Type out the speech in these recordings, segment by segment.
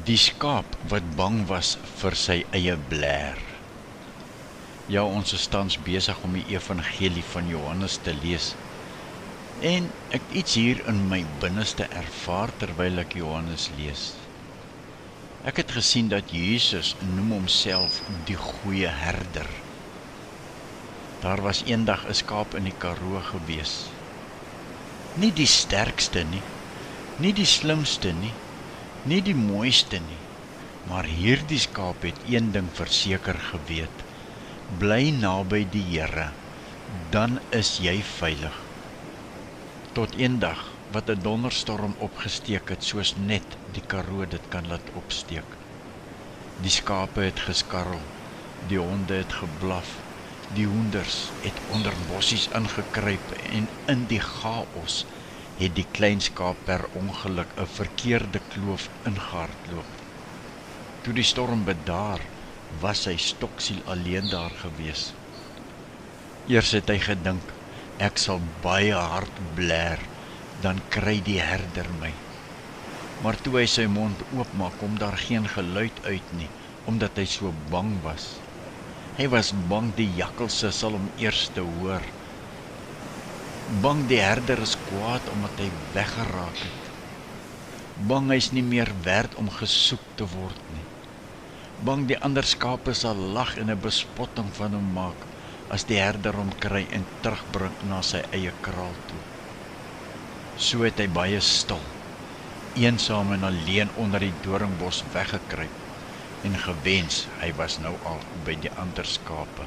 Die skaap wat bang was vir sy eie blaar. Ja, ons is tans besig om die evangelie van Johannes te lees. En ek iets hier in my binneste ervaar terwyl ek Johannes lees. Ek het gesien dat Jesus noem homself die goeie herder. Daar was eendag 'n skaap in die Karoo gewees. Nie die sterkste nie, nie die slimste nie, nie die mooiste nie, maar hierdie skaap het een ding verseker geweet: bly naby die Here, dan is jy veilig. Tot eendag wat 'n donderstorm opgesteek het, soos net die Karoo dit kan laat opsteek. Die skape het geskarrel, die honde het geblaf, die hoenders het onder bossies ingekruip en in die chaos het die klein skaap per ongeluk 'n verkeerde kloof ingehardloop. Toe die storm bedaar, was hy stoksiel alleen daar gewees. Eers het hy gedink, ek sal baie hard blaar, dan kry die herder my. Maar toe hy sy mond oopmaak, kom daar geen geluid uit nie, omdat hy so bang was. Hy was bang die jakkalse sal hom eers te hoor. Bang die herder is kwaad omdat hy weggeraak het. Bang hy is nie meer werd om gesoek te word nie. Bang die ander skape sal lag en 'n bespotting van hom maak as die herder hom kry en terugbring na sy eie kraal toe. So het hy baie stil, eensaam en alleen onder die doringbos weggekruip en gewens hy was nou al by die ander skape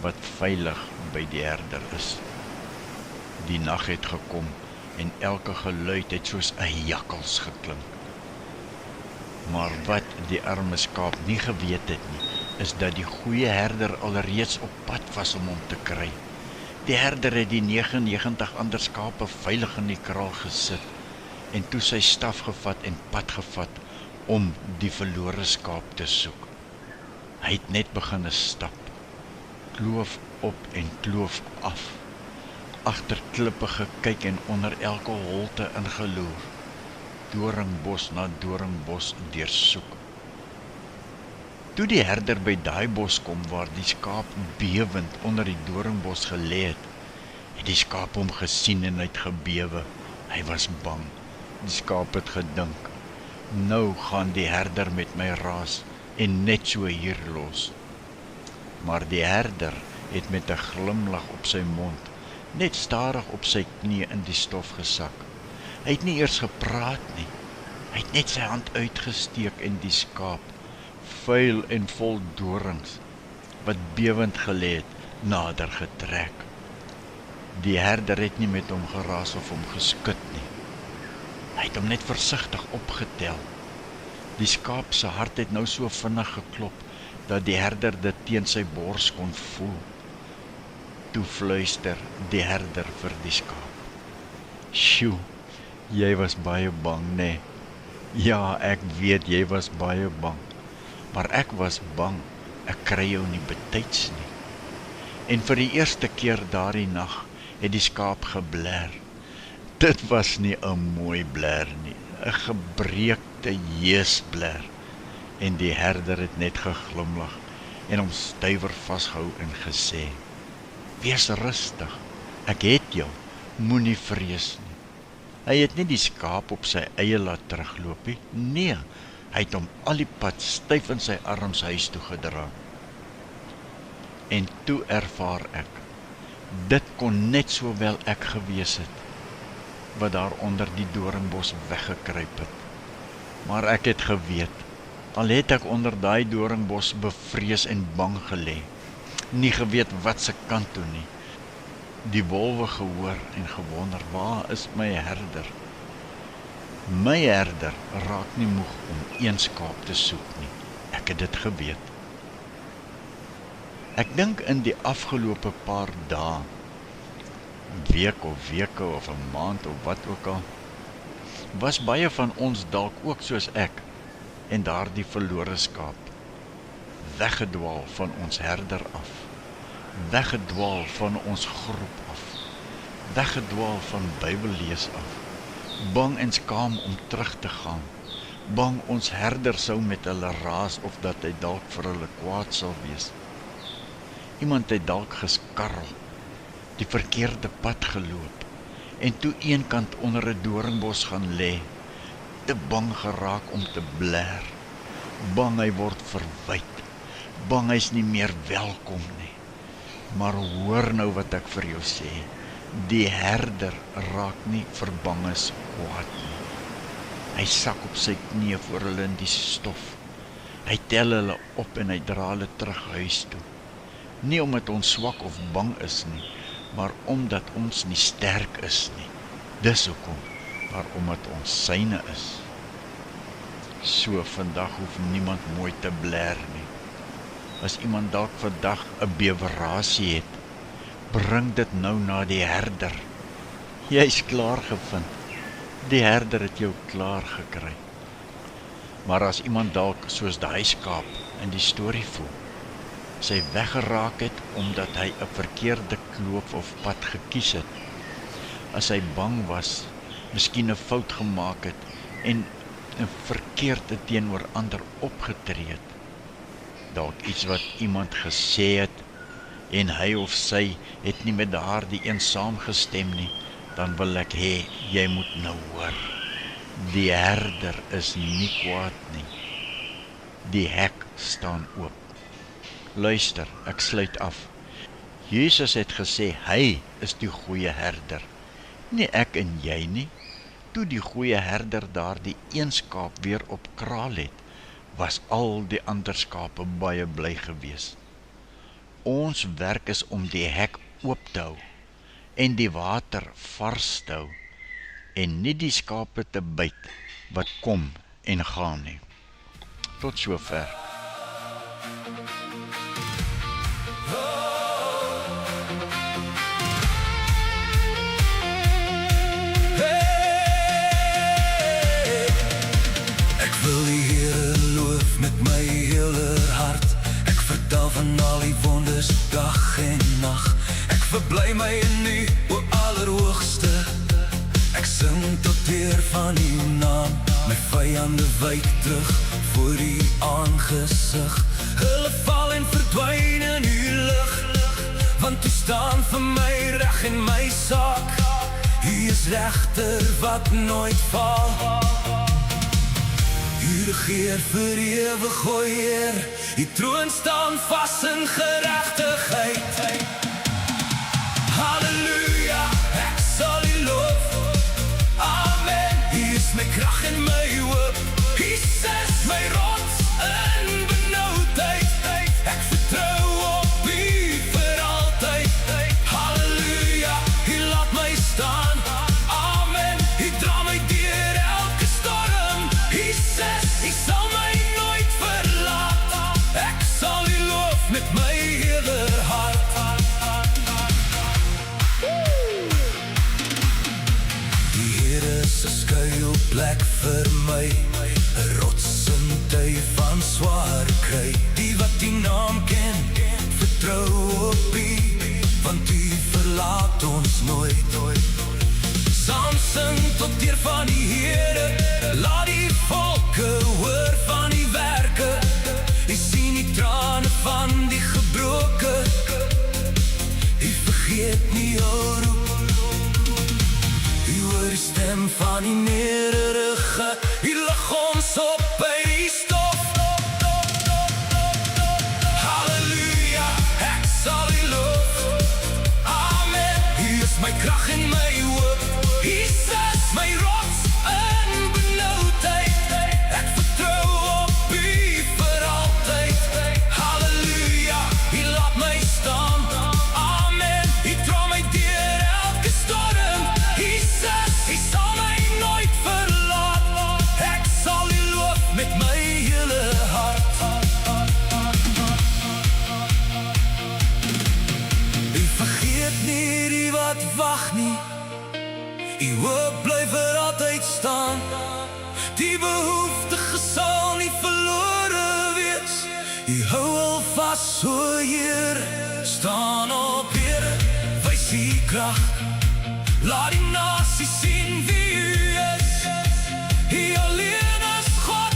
wat veilig by die herder is. Die nag het gekom en elke geluid het soos 'n jakkals geklink. Maar wat die arme skaap nie geweet het nie, is dat die goeie herder alreeds op pad was om hom te kry. Die herder het die 99 ander skape veilig in die kraal gesit en toe sy staf gevat en pad gevat om die verlore skaap te soek. Hy het net begin stap, kloof op en kloof af, agter klippe gekyk en onder elke holte ingeloer, doringbos na doringbos deursoek. Toe die herder by daai bos kom waar die skaap bewend onder die doringbos gelê het die skaap hom gesien en hy het gebewe. Hy was bang. Die skaap het gedink, nou gaan die herder met my raas en net so hier los. Maar die herder het met 'n glimlag op sy mond net stadig op sy knie in die stof gesak. Hy het nie eers gepraat nie. Hy het net sy hand uitgesteek en die skaap, vuil en vol dorings, wat bewend gelê het, nader getrek. Die herder het nie met hom geraas of hom geskud nie. Hy het hom net versigtig opgetel. Die skaap se hart het nou so vinnig geklop, dat die herder dit teen sy bors kon voel. Toe fluister die herder vir die skaap: "Sjoe, jy was baie bang, nee. Ja, ek weet jy was baie bang, maar ek was bang, ek kry jou nie betyds nie." En vir die eerste keer daardie nag het die skaap geblaar. Dit was nie 'n mooi blaar nie, 'n gebreekte jeesblaar. En die herder het net geglimlag en hom stywer vasgehou en gesê: "Wees rustig, ek het jou, moenie vrees nie." Hy het nie die skaap op sy eie laat terugloop nie. Nee, hy het hom al die pad styf in sy arms huis toe gedra. En toe ervaar ek, dit kon net sowel ek gewees het, wat daar onder die doringbos weggekruip het. Maar ek het geweet, al het ek onder daai doringbos bevrees en bang gelê, nie geweet wat se kant toe nie, die wolwe gehoor en gewonder, waar is my herder? My herder raak nie moeg om een skaap te soek nie, ek het dit geweet. Ek dink in die afgelope paar dae, week of weke of 'n maand of wat ook al, was baie van ons dalk ook soos ek en daardie verlore skaap, weggedwaal van ons herder af, weggedwaal van ons groep af, weggedwaal van Bybellees af, bang en skaam om terug te gaan, bang ons herder sou met hulle raas of dat hy dalk vir hulle kwaad sal wees. Iemand het dalk geskarrel, die verkeerde pad geloop en toe eenkant onder 'n doringbos gaan lê, te bang geraak om te bler, bang hy word verwyd, bang hy's nie meer welkom nie. Maar hoor nou wat ek vir jou sê, die herder raak nie vir banges kwaad nie. Hy sak op sy knieë voor hulle in die stof. Hy tel hulle op en hy dra hulle terug huis toe. Nie omdat ons swak of bang is nie, maar omdat ons nie sterk is nie. Dis hoekom, maar omdat ons syne is. So vandag hoef niemand mooi te bler nie. As iemand dalk vandag 'n bewerasie het, bring dit nou na die herder. Jy's klaar gevind. Die herder het jou klaar gekry. Maar as iemand dalk soos daai skaap in die storie voel, sy weggeraak het omdat hy 'n verkeerde kloof of pad gekies het, as hy bang was, miskien 'n fout gemaak het en 'n verkeerde teenoor ander opgetree het, dalk iets wat iemand gesê het en hy of sy het nie met daardie een saamgestem nie, dan wil ek hê jy moet nou hoor. Die herder is nie kwaad nie. Die hek staan oop. Luister, ek sluit af. Jesus het gesê hy is die goeie herder, nie ek en jy nie. Toe die goeie herder daardie een skaap weer op kraal het, was al die ander skape baie bly gewees. Ons werk is om die hek oop te hou en die water vars te hou en nie die skape te byt wat kom en gaan nie. Tot sover. Ek wil die Here loof met my hele hart. Ek vertel van al die wonders dag en nag. Ek verbly my in U, o Allerhoogste. Ek sing tot eer van U naam. My vyande wyk terug voor U aangesig. Hulle val en verdwyn in U lig, want U staan vir my reg en my saak. U is regter wat nooit val. U regeer vir ewig, o Heer. U troon staan vas in geregtigheid. Halleluja, ek sal U loof. Amen. U is my krag en my hoop. Jesus, my rots in benoudheid. Ek vertrou op U vir altyd. Halleluja, U laat my staan. Amen. U dra my deur elke storm. Jesus, U sal my nooit verlaat. Ek sal U loof met my hele hart. Die Here is 'n skuilplek vir my, 'n rots in tye van swaar kry. Die wat die naam ken, vertrou op U, want U verlaat ons nooit. Saam sing tot eer van die Here, laat die volke hoor van die werke. U sien die trane van die gebroke, U vergeet nie jou roep. U hoor die stem van die nederige, U lig ons op by die stof. Halleluja, ek sal U loof. Amen, U is my krag en my hoop. Jesus, my rots in benoudheid. Ek vertrou op U vir altyd. Halleluja, U laat my staan. Amen, U dra my deur elke storm. Jesus, U sal my nooit verlaat. Ek sal U loof met my hele hart. U vergeet nie die wat wag nie. U hoop bly vir altyd staan. Die behoeftige sal nie verlore wees. U hou al vas, o Heer. Staan op, Here, wys U krag. Laat die nasie sien wie U is. U alleen is God.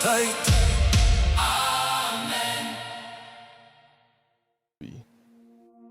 altyd